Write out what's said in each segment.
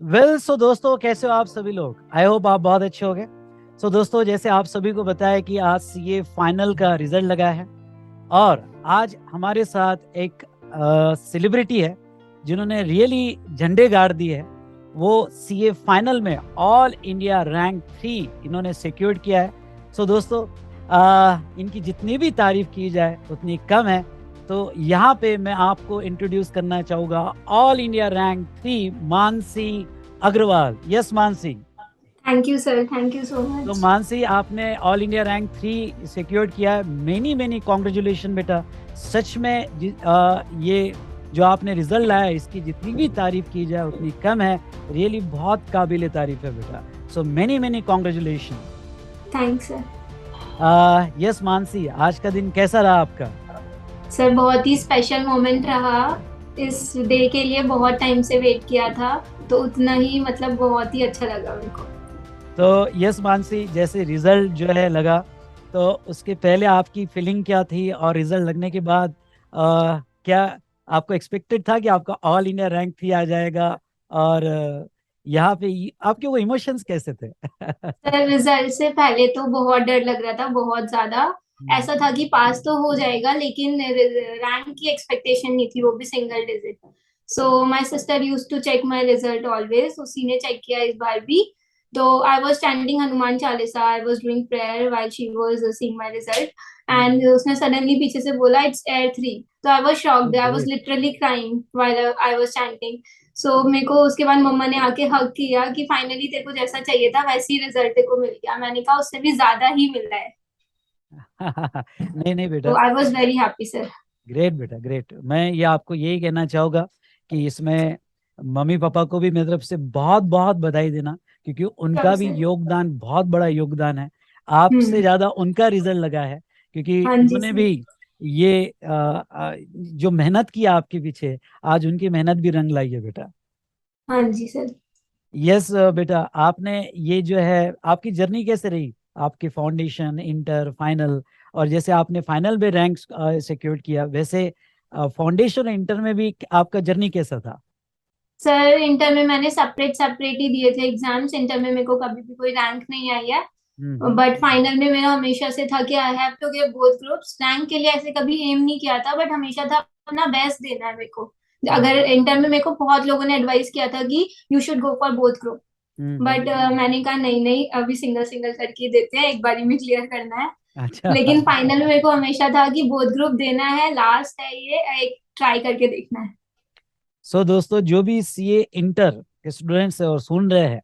सो दोस्तों, कैसे हो आप सभी लोग? आई होप आप बहुत अच्छे होंगे। सो दोस्तों, जैसे आप सभी को बताया कि आज सीए फाइनल का रिजल्ट लगा है और आज हमारे साथ एक सेलिब्रिटी है जिन्होंने रियली झंडे गाड़ दिए है। वो सीए फाइनल में ऑल इंडिया रैंक 3 इन्होंने सिक्योर किया है। सो दोस्तों, इनकी जितनी भी तारीफ की जाए उतनी कम है। तो यहाँ पे मैं आपको इंट्रोड्यूस करना चाहूंगा all India rank 3 Mansi Agarwal. Yes Mansi. Thank you sir, thank you so तो मच। मानसी, आपने ऑल इंडिया रैंक 3 सिक्योर किया है। मेनी मेनी कॉन्ग्रेचुलेशन बेटा। सच में ये जो आपने रिजल्ट लाया है, इसकी जितनी भी तारीफ की जाए उतनी कम है। रियली बहुत काबिल तारीफ है बेटा। So many many congratulation. Thanks sir. Yes Mansi, आज का दिन कैसा रहा आपका? सर बहुत ही स्पेशल मोमेंट रहा। इस डे के लिए बहुत टाइम से वेट किया था, तो उतना ही मतलब बहुत ही अच्छा लगा मेरे को। तो यस मानसी, जैसे रिजल्ट जो है लगा, तो उसके पहले आपकी फीलिंग क्या थी और रिजल्ट लगने के बाद क्या आपको एक्सपेक्टेड था कि आपका ऑल इंडिया रैंक 3 आ जाएगा? और यहाँ पे आपके वो इमोशंस कैसे थे? सर रिजल्ट से पहले तो बहुत डर लग रहा था, बहुत ज्यादा। हम्म। ऐसा था कि पास तो हो जाएगा, लेकिन रैंक की एक्सपेक्टेशन नहीं थी, वो भी single digit. So my sister use to check my result always, उसी ने चेक किया इस बार भी। तो I was standing Hanuman Chalisa, I was doing prayer while she was seeing my result. And उसने सडनली पीछे से बोला इट्स एयर 3। तो I was shocked, I was great. Literally crying while I was chanting. So मेरे को उसके बाद मम्मा ने आके हक किया कि फाइनली तेरे को जैसा चाहिए था वैसे ही रिजल्ट तेरे को मिल गया। मैंने कहा उससे भी ज्यादा ही मिल रहा है। नहीं नहीं तो बेटा। I was very happy sir. Great बेटा, ग्रेट। मैं ये आपको यही कहना चाहूँगा कि इसमें मम्मी पापा को भी मेरी तरफ से बहुत बहुत बधाई देना, क्योंकि उनका भी सर। योगदान बहुत बड़ा योगदान है। आपसे हम्म। ज़्यादा उनका रिजल्ट लगा है, क्योंकि हाँ जी उन्होंने सर। भी ये जो मेहनत की आपके पीछे, आज उनकी मेहनत भी रंग लाई है बेटा। हाँ जी सर। यस बेटा, आपने ये जो है आपकी जर्नी कैसे रही? आपके फाउंडेशन, इंटर, फाइनल, और जैसे आपने फाइनल में रैंक सिक्योर किया, वैसे फाउंडेशन और इंटर में भी आपका जर्नी कैसा था? सर इंटर में मैंने सेपरेट सेपरेट ही दिए थे एग्जाम्स। इंटर में मेरे को कभी भी कोई रैंक नहीं आई है। हम्म। बट फाइनल में मेरा हमेशा से था कि I have to give both groups. Rank के लिए ऐसे कभी एम नहीं किया था, बट हमेशा था अपना बेस्ट देना है मेरे को। हम्म। अगर इंटर में मेरे को बहुत लोगों ने एडवाइस किया था कि you should go for both group. Hmm. But मैंने कहा नहीं नहीं, अभी सिंगल सिंगल करके ही देते हैं, एक बारी में क्लियर करना है। अच्छा। लेकिन फाइनल में मेरे को हमेशा था कि बोथ ग्रुप देना है, लास्ट है ये, एक ट्राई करके देखना है। सो दोस्तों, जो भी सीए इंटर के स्टूडेंट्स है और सुन रहे हैं,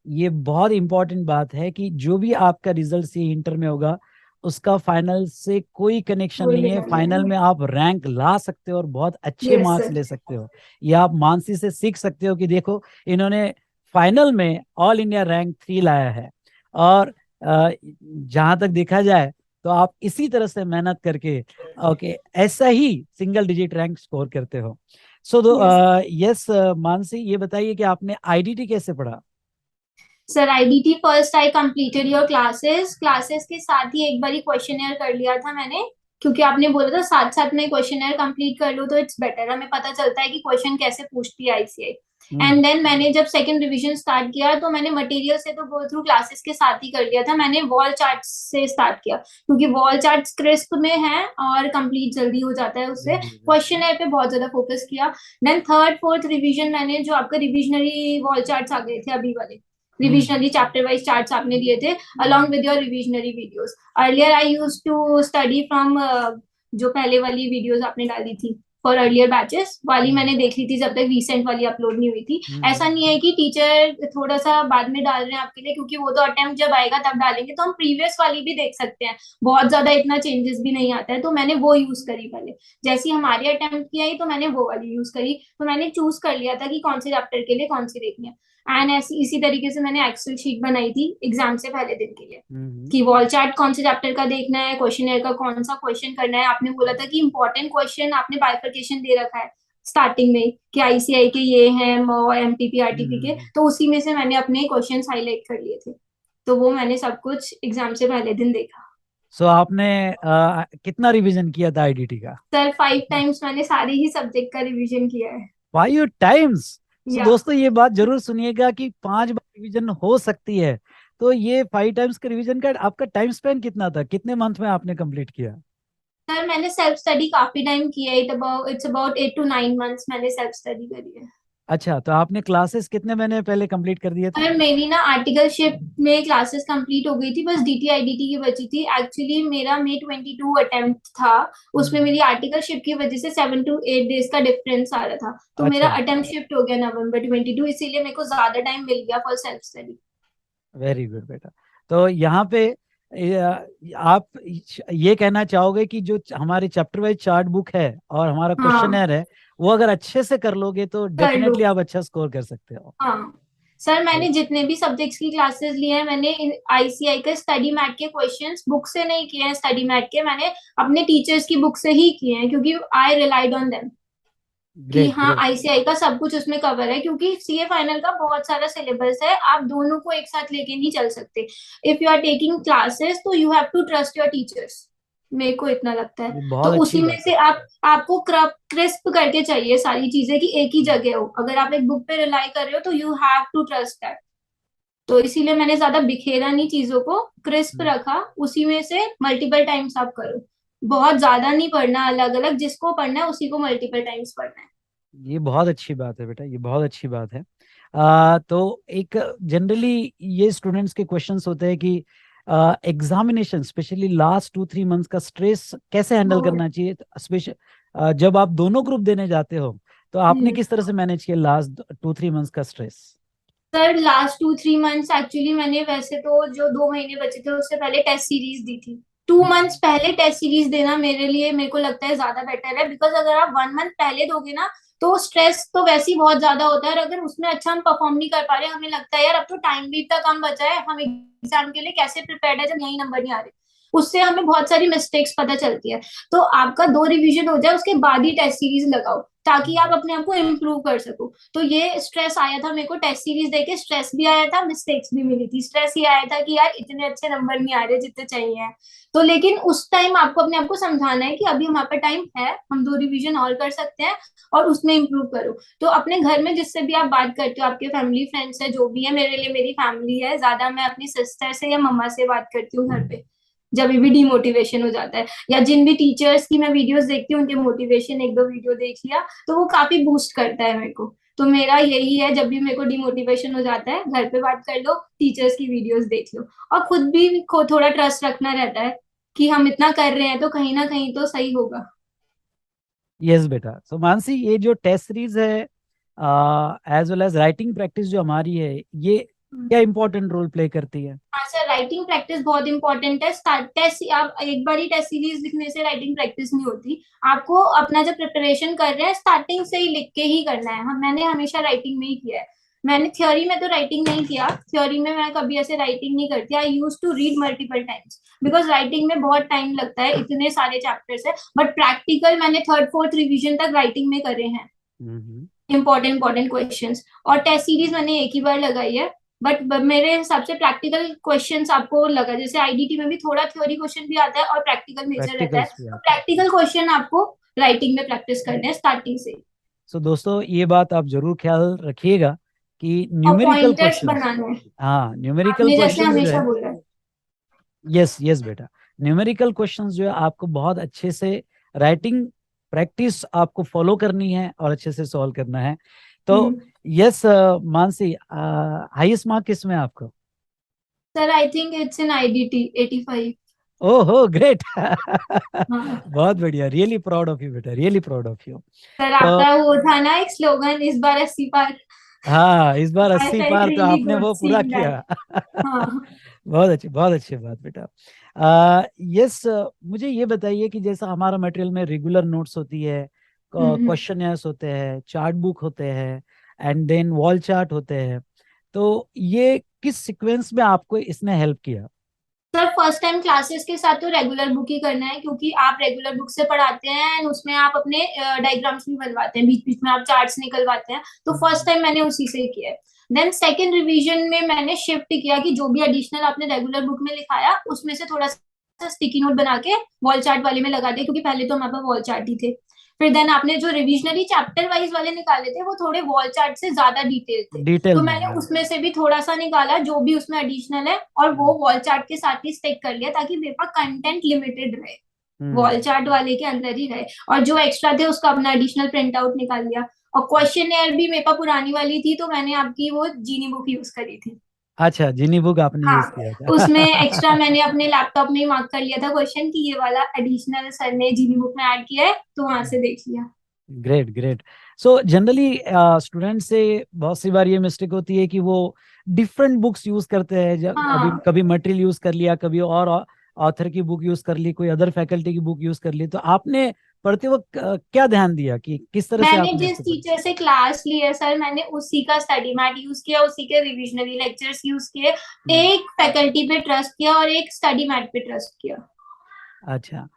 ये बहुत इंपॉर्टेंट बात है कि जो भी आपका रिजल्ट सीए इंटर में होगा, उसका फाइनल से कोई कनेक्शन कोई नहीं है। लेना फाइनल नहीं। में आप रैंक ला सकते हो और बहुत अच्छे यस मार्क्स सर। ले सकते हो। ये आप मानसी से सीख सकते हो कि देखो, इन्होंने फाइनल में ऑल इंडिया रैंक 3 लाया है। और जहां तक देखा जाए तो आप इसी तरह से मेहनत करके, ओके, ऐसा ही सिंगल डिजिट रैंक स्कोर करते हो। सो यस यस मानसी, ये बताइए कि आपने आईडीटी कैसे पढ़ा? Sir, IDT first I completed your classes. Classes के साथ ही एक बारी क्वेश्चनेयर कर लिया था मैंने, क्योंकि आपने बोला था साथ साथ में क्वेश्चनेयर कंप्लीट कर लो तो इट्स बेटर, हमें पता चलता है कि क्वेश्चन कैसे पूछती है आईसीआई। हम्म। एंड देन मैंने जब सेकंड रिवीजन स्टार्ट किया तो मैंने मटेरियल से तो गो थ्रू क्लासेस के साथ ही कर लिया था। मैंने वॉल चार्ट से स्टार्ट किया, क्योंकि वॉल चार्ट क्रिस्प में है और कंप्लीट जल्दी हो जाता है उससे। क्वेश्चनेयर पे बहुत ज्यादा फोकस किया। देन थर्ड फोर्थ रिवीजन मैंने जो आपका रिविजनरी वॉल चार्ट्स आ गए थे अभी वाले, हम्म। रिविजनरी चैप्टर वाइज चार्ट्स आपने दिए थे along with your revisionary videos. Earlier I used to study from जो पहले वाली वीडियोस आपने डाली थी फॉर अर्लियर बैचेस वाली हम्म। मैंने देख ली थी, जब तक रिसेंट वाली अपलोड नहीं हुई थी। हम्म। ऐसा नहीं है कि टीचर थोड़ा सा बाद में डाल रहे हैं आपके लिए, क्योंकि वो तो अटेम्प्ट जब आएगा तब डालेंगे, तो हम प्रीवियस वाली भी देख सकते हैं। बहुत ज्यादा इतना चेंजेस भी नहीं आता है, तो मैंने वो यूज करी पहले। जैसी हमारी अटेम्प्ट की आई तो मैंने वो वाली यूज करी। तो मैंने चूज कर लिया था कि कौन से चैप्टर के लिए कौन सी देखनी है। एंड ऐसी इसी तरीके से मैंने एक्सेल शीट बनाई थी एग्जाम से पहले दिन के लिए, हम्म। कि वॉल चार्ट कौन से चैप्टर का देखना है, क्वेश्चन का कौन सा क्वेश्चन करना है। आपने बोला था कि इंपॉर्टेंट क्वेश्चन आपने बाइफर्केशन दे रखा है स्टार्टिंग में कि आईसीआई के ये हैं, एमटीपी आरटीपी के, हम्म। तो उसी में से मैंने अपने क्वेश्चन हाईलाइट कर लिए थे। तो वो मैंने सब कुछ एग्जाम से पहले दिन देखा। सो आपने कितना रिवीजन किया था आईडीटी का? सर 5 टाइम्स मैंने सारे ही सब्जेक्ट का रिवीजन किया है। 5 टाइम्स? सो या दोस्तों ये बात जरूर सुनिएगा कि 5 बार रिवीजन हो सकती है। तो ये 5 टाइम्स के रिवीजन का आपका टाइम स्पेन कितना था, कितने मंथ में आपने कंप्लीट किया? सर मैंने सेल्फ स्टडी काफी टाइम किया है, इट्स अबाउट 8 to 9 months मैंने सेल्फ स्टडी करी है। अच्छा, तो आपने क्लासेस कितने महीने पहले कंप्लीट कर दिए थे? सर मेरी ना आर्टिकलशिप में क्लासेस कंप्लीट हो गई थी, बस DTIDT की बची थी। एक्चुअली मेरा May 22 अटेम्प्ट था, उसमें हम्म। मेरी आर्टिकलशिप की वजह से 7 to 8 डेज का डिफरेंस आ रहा था, तो मेरा अच्छा, अटेम्प्ट शिफ्ट हो गया November 22, इसीलिए मेरे को ज्यादा टाइम मिल गया for self study. Very good बेटा। तो यहाँ पे आप ये कहना चाहोगे कि जो हमारे चैप्टर वाइज चार्ट बुक है और हमारा हाँ, क्वेश्चनर है, वो अगर अच्छे से कर लोगे तो कर लो। डेफिनेटली आप अच्छा स्कोर कर सकते हो। हाँ सर, मैंने जितने भी सब्जेक्ट्स की क्लासेस लिए हैं, मैंने ICI के स्टडी मैट के क्वेश्चंस बुक से नहीं किए हैं, स्टडी मैट के मैंने अपने टीचर्स की बुक से ही किए हैं, क्योंकि आई रिलाइड ऑन देम कि ग्रेट हाँ ग्रेट। ICI का सब कुछ उसमें कवर है, क्योंकि CA फाइनल का बहुत सारा सिलेबस है, आप दोनों को एक साथ लेके नहीं चल सकते। If you are taking classes तो you have to trust your teachers, मेरे को इतना लगता है। ये तो बहुत अच्छी उसी में बात है। से आप आपको क्रिस्प करके चाहिए सारी चीजें, कि एक ही जगह हो। अगर आप एक बुक पे रिलाई कर रहे हो तो you have to trust that. तो इसीलिए मैंने ज्यादा बिखेरा नहीं चीजों को, क्रिस्प हम्म। रखा, उसी में से मल्टीपल टाइम्स आप करो। बहुत ज्यादा नहीं पढ़ना अलग अलग, जिसको पढ़ना है उसी को मल्टीपल टाइम्स पढ़ना है। ये बहुत अच्छी बात है बेटा, ये बहुत अच्छी बात है। तो एक जनरली ये स्टूडेंट्स के क्वेश्चंस होते हैं कि एग्जामिनेशन स्पेशली लास्ट 2-3 मंथ्स का स्ट्रेस कैसे हैंडल बहुत। करना चाहिए, स्पेशल जब आप दोनों ग्रुप देने जाते हो, तो आपने हम्म। किस तरह से मैनेज किया लास्ट 2-3 मंथ्स का stress? Sir last 2-3 months actually मैंने, वैसे तो जो 2 महीने बचे थे उससे पहले टेस्ट सीरीज दी थी। 2 मंथ्स पहले टेस्ट सीरीज देना मेरे लिए, मेरे को लगता है ज्यादा बेटर है, बिकॉज अगर आप 1 मंथ पहले दोगे ना, तो स्ट्रेस तो वैसे ही बहुत ज्यादा होता है, और अगर उसमें अच्छा हम परफॉर्म नहीं कर पा रहे, हमें लगता है यार अब तो टाइम भी इतना कम बचा है, हम एग्जाम के लिए कैसे प्रिपेयर्ड है जब यही नंबर नहीं आ रहे। उससे हमें बहुत सारी मिस्टेक्स पता चलती है। तो आपका 2 रिवीजन हो जाए, उसके बाद ही टेस्ट सीरीज लगाओ, ताकि आप अपने आप को इम्प्रूव कर सको। तो ये स्ट्रेस आया था मेरे को, टेस्ट सीरीज देके स्ट्रेस भी आया था, मिस्टेक्स भी मिली थी। स्ट्रेस ये आया था कि यार इतने अच्छे नंबर नहीं आ रहे जितने चाहिए। तो लेकिन उस टाइम आपको अपने आप को समझाना है कि अभी हमारे पास टाइम है, हम 2 रिवीजन और कर सकते हैं, और उसमें इम्प्रूव करो। तो अपने घर में जिससे भी आप बात करते हो, आपके फैमिली फ्रेंड्स है जो भी है, मेरे लिए मेरी फैमिली है ज्यादा, मैं अपनी सिस्टर से या मम्मा से बात करती हूँ घर पे, जब भी डिमोटिवेशन हो जाता है। या जिन भी टीचर्स की मैं वीडियोस देखती हूँ, उनके मोटिवेशन एक दो वीडियो देख लिया, तो वो काफी बूस्ट करता है मेरे को। तो मेरा यही है, जब भी मेरे को डिमोटिवेशन हो जाता है, घर पे बात कर लो, टीचर्स की वीडियोस देख लो, और खुद भी को थोड़ा ट्रस्ट रखना रहता है कि हम इतना कर रहे हैं तो कहीं ना कहीं तो सही होगा। यस बेटा। सो मानसी, ये जो टेस्ट सीरीज है as well as writing practice जो हमारी है, ये क्या इंपॉर्टेंट रोल प्ले करती है? हाँ सर, राइटिंग प्रैक्टिस बहुत इंपॉर्टेंट है। स्टार्ट टेस्ट, आप एक बार ही टेस्ट सीरीज लिखने से राइटिंग प्रैक्टिस नहीं होती। आपको अपना जब प्रिपरेशन कर रहे हैं, स्टार्टिंग से ही लिख के ही करना है। मैंने हमेशा राइटिंग में ही किया है। मैंने थ्योरी में तो राइटिंग नहीं किया, थ्योरी में मैं कभी ऐसे राइटिंग नहीं करती। I use to read multiple times, because writing में बहुत टाइम लगता है, इतने सारे चैप्टर्स है। बट प्रैक्टिकल मैंने थर्ड फोर्थ रिविजन तक राइटिंग में करे हैं, हम्म। Important important questions. और टेस्ट सीरीज मैंने एक ही बार लगाई है। बट मेरे हिसाब से प्रैक्टिकल क्वेश्चंस आपको लगा, जैसे IDT में भी थोड़ा थ्योरी क्वेश्चन भी आता है और प्रैक्टिकल मेजर रहता है, प्रैक्टिकल्स भी तो आते हैं। प्रैक्टिकल क्वेश्चन आपको राइटिंग में प्रैक्टिस करने हैं स्टार्टिंग से। सो दोस्तों ये बात आप जरूर ख्याल रखिएगा कि और न्यूमेरिकल पॉइंटर्स क्वेश्चंस, बनाने हैं, हाँ न्यूमेरिकल आपने जैसे क्वेश्चंस जो हमेशा है, बोला है। यस यस बेटा, न्यूमेरिकल क्वेश्चंस जो है आपको बहुत अच्छे से राइटिंग प्रैक्टिस आपको फॉलो करनी है और अच्छे से सॉल्व करना है। तो हम्म। यस मानसी, हाईएस्ट मार्क किस में है आपको? Sir I think it's in IDT 85। ओहो ग्रेट हाँ बहुत बढ़िया, रियली प्राउड ऑफ यू बेटा, really proud of you. Sir, तो आपका वो था ना एक स्लोगन, इस बार 80 पार। हाँ, इस बार आई 80 फेल्ट पार तो रियली आपने गुड वो पूरा सीइंग दैट। किया हाँ। बहुत अच्छी बात बेटा। यस, मुझे ये बताइए कि जैसा हमारा मटेरियल में रेगुलर नोट्स होती है, हम्म। क्वेश्चनर्स होते हैं, चार्ट बुक होते हैं, एंड देन वॉल चार्ट होते हैं, तो ये किस सीक्वेंस में आपको इसने हेल्प किया? सर फर्स्ट टाइम क्लासेस के साथ तो रेगुलर बुक ही करना है, क्योंकि आप रेगुलर बुक से पढ़ाते हैं एंड उसमें आप अपने डायग्राम्स भी बनवाते हैं, बीच बीच में आप चार्ट्स निकलवाते हैं। तो फर्स्ट हम्म। टाइम मैंने उसी से ही किया है। देन सेकेंड रिवीजन में मैंने शिफ्ट किया कि जो भी एडिशनल आपने रेगुलर बुक में लिखाया, उसमें से थोड़ा सा स्टिकी नोट बना के वॉल चार्ट वाले में लगा दिया, क्योंकि पहले तो हमारे पास वॉल चार्ट ही थे। फिर देन आपने जो रिविजनरी चैप्टर वाइज वाले निकाले थे वो थोड़े वॉल चार्ट से ज्यादा डिटेल थे, डिटेल तो में, मैंने हाँ। उसमें से भी थोड़ा सा निकाला जो भी उसमें एडिशनल है, और वो वॉल चार्ट के साथ ही स्टिक कर लिया ताकि मेरे पास कंटेंट लिमिटेड रहे, वॉल हम्म। चार्ट वाले के अंदर ही रहे। और जो एक्स्ट्रा थे उसका अपना एडिशनल प्रिंट आउट निकाल लिया। और क्वेश्चन भी मेरे पास पुरानी वाली थी, तो मैंने आपकी वो जीनी बुक यूज करी थी। अच्छा, जिनी बुक आपने हाँ, यूज किया उसमें एक्स्ट्रा था। मैंने अपने लैपटॉप में ही मार्क कर लिया था क्वेश्चन कि ये वाला एडिशनल सर ने जीनी बुक में ऐड किया है, तो वहां से देख लिया। Great, great. So generally student से बहुत सी बार ये मिस्टेक होती है कि वो डिफरेंट बुक्स यूज करते हैं। जब अभी हाँ, कभी मटेरियल यूज कर लिया, कभी और ऑथर की बुक यूज कर ली, कोई अदर फैकल्टी की बुक यूज कर ली, तो आपने पढ़ते वक्त क्या ध्यान दिया कि किस तरह से मैंने आपने जिस इसको पढ़ा? टीचर से क्लास ली है सर, मैंने उसी का स्टडी मैट यूज किया, उसी के रिविजनरी लेक्चर्स यूज किए। हम्म। एक फैकल्टी पे ट्रस्ट किया और एक स्टडी मैट पे ट्रस्ट किया। अच्छा।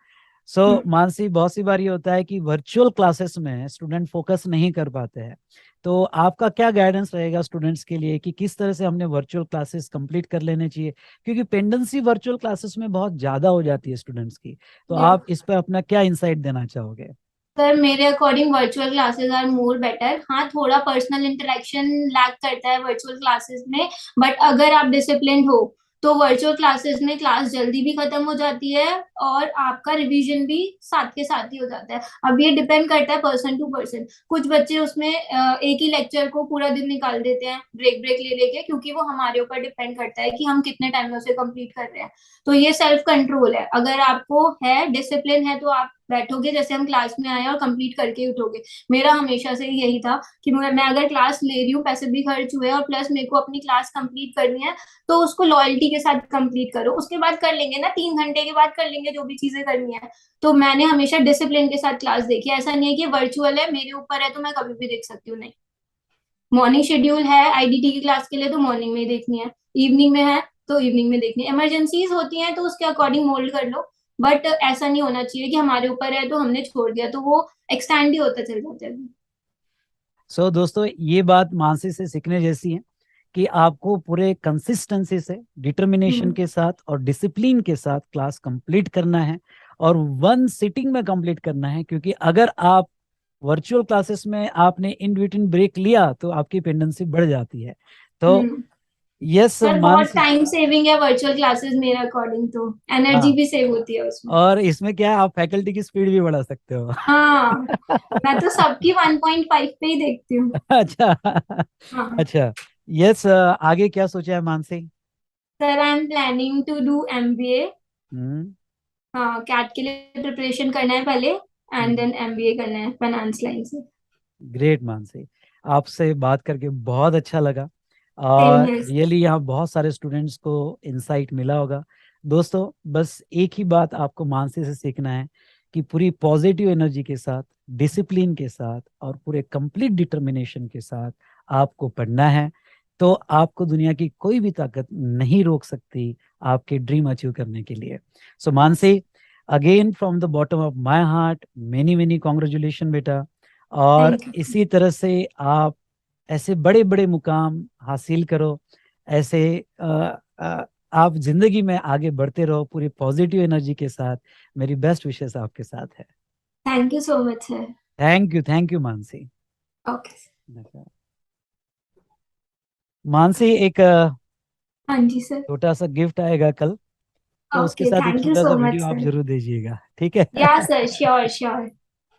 सो हम्म। मानसी, बहुत सी बार ये होता है कि वर्चुअल क्लासेस में स्टूडेंट फोकस नहीं कर पाते हैं, तो आपका क्या गाइडेंस रहेगा स्टूडेंट्स के लिए कि किस तरह से हमने वर्चुअल क्लासेस कंप्लीट कर लेने चाहिए, क्योंकि पेंडेंसी वर्चुअल क्लासेस में बहुत ज्यादा हो जाती है स्टूडेंट्स की। तो या आप इस पर अपना क्या इंसाइट देना चाहोगे? सर, मेरे according virtual classes are more better. हाँ, थोड़ा पर्सनल इंटरेक्शन लैक करता है वर्चुअल क्लासेस में, बट अगर आप डिसिप्लिन्ड हो तो वर्चुअल क्लासेस में क्लास जल्दी भी खत्म हो जाती है और आपका रिवीजन भी साथ के साथ ही हो जाता है। अब ये डिपेंड करता है पर्सन टू पर्सन। कुछ बच्चे उसमें एक ही लेक्चर को पूरा दिन निकाल देते हैं ब्रेक ब्रेक ले लेके, क्योंकि वो हमारे ऊपर डिपेंड करता है कि हम कितने टाइम में उसे कंप्लीट कर रहे हैं। तो ये सेल्फ कंट्रोल है, अगर आपको है डिसिप्लिन है तो आप बैठोगे जैसे हम क्लास में आए और कंप्लीट करके उठोगे। मेरा हमेशा से यही था कि मैं अगर क्लास ले रही हूँ, पैसे भी खर्च हुए और प्लस मेरे को अपनी क्लास कंप्लीट करनी है, तो उसको लॉयल्टी के साथ कंप्लीट करो। उसके बाद कर लेंगे ना, 3 घंटे के बाद कर लेंगे जो भी चीजें करनी है। तो मैंने हमेशा डिसिप्लिन के साथ क्लास देखी है। ऐसा नहीं है कि वर्चुअल है मेरे ऊपर है तो मैं कभी भी देख सकती हूँ, नहीं। मॉर्निंग शेड्यूल है आईडीटी की क्लास के लिए तो मॉर्निंग में ही देखनी है, इवनिंग में है तो इवनिंग में देखनी है। इमरजेंसीज होती हैं तो उसके अकॉर्डिंग मोल्ड कर लो, बट ऐसा नहीं होना चाहिए कि हमारे ऊपर है तो हमने छोड़ दिया, तो वो एक्सटेंड ही होता चल जाता है। सो दोस्तों, ये बात मानसी से सीखने जैसी है कि आपको पूरे कंसिस्टेंसी से, डिटर्मिनेशन हम्म। के साथ और डिसिप्लिन के साथ क्लास कंप्लीट करना है, और वन सिटिंग में कंप्लीट करना है। क्योंकि अगर आप वर्चुअल क्लासेस में आपने इन बिटवीन ब्रेक लिया तो आपकी पेंडेंसी बढ़ जाती है। तो हम्म। यस सर, बहुत मानसी। टाइम सेविंग है वर्चुअल क्लासेस मेरे अकॉर्डिंग, तो एनर्जी हाँ, भी सेव होती है उसमें। और इसमें क्या है, आप फैकल्टी की स्पीड भी बढ़ा सकते हो। हाँ, मैं तो सबकी 1.5 पे ही देखती हूँ। अच्छा। हाँ अच्छा। यस, आगे क्या सोचा है Mansi? Sir, I am planning to do MBA. Hmm. हाँ, कैट के लिए प्रिपरेशन करना है पहले, एंड हम्म। देन एमबीए करना है फाइनेंस लाइन से। ग्रेट मानसी, आपसे बात करके बहुत अच्छा लगा, सेम और है। रियली यहाँ बहुत सारे स्टूडेंट्स को इंसाइट मिला होगा। दोस्तों, बस एक ही बात आपको मानसी से सीखना है कि पूरी पॉजिटिव एनर्जी के साथ, डिसिप्लिन के साथ और पूरे कंप्लीट डिटर्मिनेशन के साथ आपको पढ़ना है, तो आपको दुनिया की कोई भी ताकत नहीं रोक सकती आपके ड्रीम अचीव करने के लिए। So Mansi, again from the bottom of my heart, many many congratulation बेटा। और थैंक यू। इसी तरह से आप ऐसे बड़े बड़े मुकाम हासिल करो, ऐसे अ, अ, आप जिंदगी में आगे बढ़ते रहो पूरी पॉजिटिव एनर्जी के साथ। मेरी बेस्ट विशेस आपके साथ है। Thank you so much sir. Thank you Mansi. Okay. Mansi, एक हाँ जी सर। छोटा सा गिफ्ट आएगा कल, तो उसके ओके, साथ एक थैंक यू छोटा सा सो मच वीडियो आप सर। जरूर दीजिएगा, ठीक है? या सर, श्योर श्योर।